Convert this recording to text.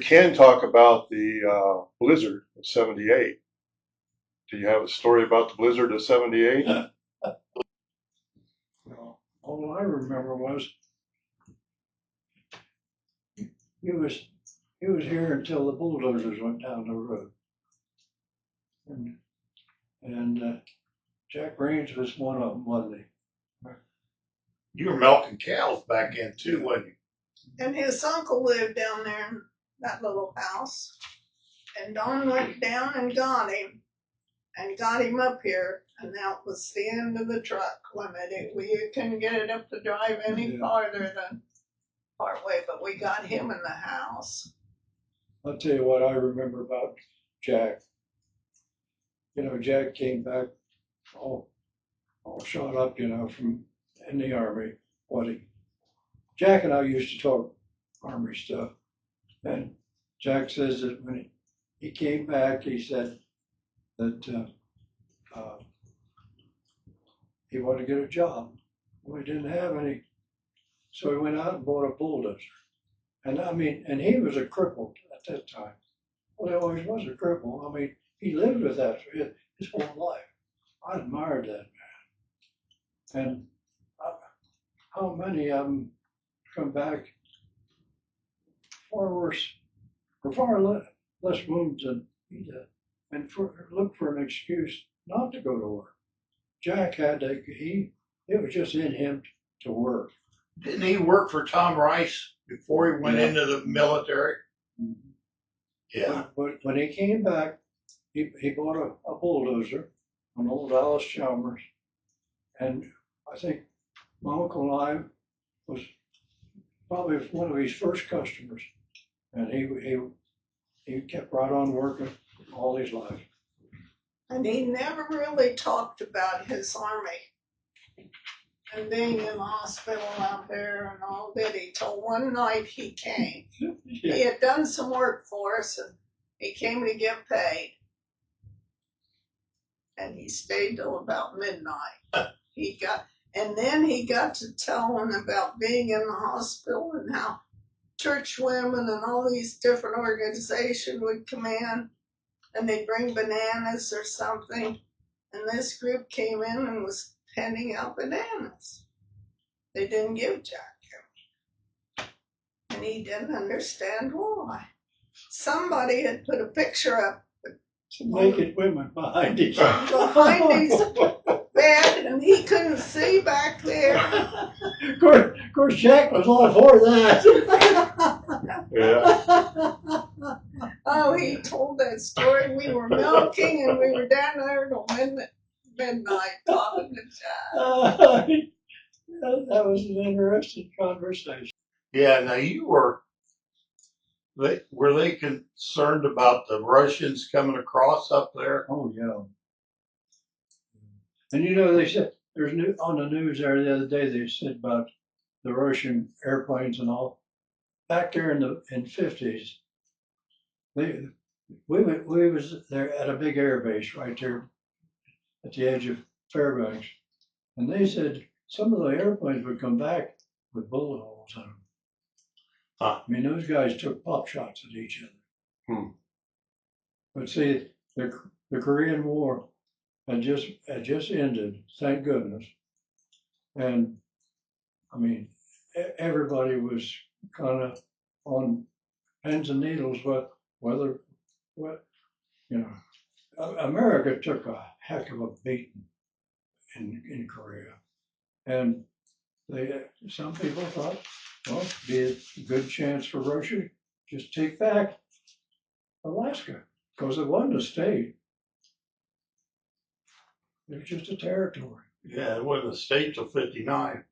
can talk about the blizzard of '78. Do you have a story about the blizzard of '78? Well, all I remember was he was here until the bulldozers went down the road, and Jack Raines was one of them, wasn't he? You were milking cows back then too, wasn't you? And his uncle lived down there in that little house. And Don went down and got him up here. And that was the end of the truck limit. We couldn't get it up the drive any farther than partway, but we got him in the house. I'll tell you what I remember about Jack. You know, Jack came back all shot up, you know, from in the Army. Jack and I used to talk Army stuff. And Jack says that when he came back, he said that he wanted to get a job. Well, he didn't have any. So he went out and bought a bulldozer. And I mean, and he was a cripple at that time. Well, he always was a cripple. I mean, he lived with that for his whole life. I admired that man. And how many of them come back far worse, or far less wounds than he did, and look for an excuse not to go to work. Jack had to, it was just in him to work. Didn't he work for Tom Rice before he went into the military? Mm-hmm. Yeah. But when he came back, he bought a bulldozer, an old Alice Chalmers, and I think my uncle and I was probably one of his first customers, and he kept right on working all his life. And he never really talked about his Army and being in the hospital out there and all that. Till one night he came. He had done some work for us and he came to get paid. And he stayed till about midnight. And then he got to telling about being in the hospital and how church women and all these different organizations would come in and they'd bring bananas or something. And this group came in and was handing out bananas. They didn't give Jack him. And he didn't understand why. Somebody had put a picture up. Naked women behind his bed, and he couldn't see back there. Of course, Jack was all for that. Yeah. Oh, he told that story. We were milking, and we were down there till midnight talking to Jack. That was an interesting conversation. Yeah. Now were they concerned about the Russians coming across up there? Oh yeah. And you know, they said there's on the news there the other day. They said about the Russian airplanes and all back there in the 50s. We was there at a big air base right there at the edge of Fairbanks, and they said some of the airplanes would come back with bullet holes in them. I mean, those guys took pop shots at each other. But see, the Korean War had just ended, thank goodness. And I mean, everybody was kind of on pins and needles, but America took a heck of a beating in Korea, and some people thought, well, be a good chance for Russia just take back Alaska because it wasn't a state; it was just a territory. Yeah, it wasn't a state till '59.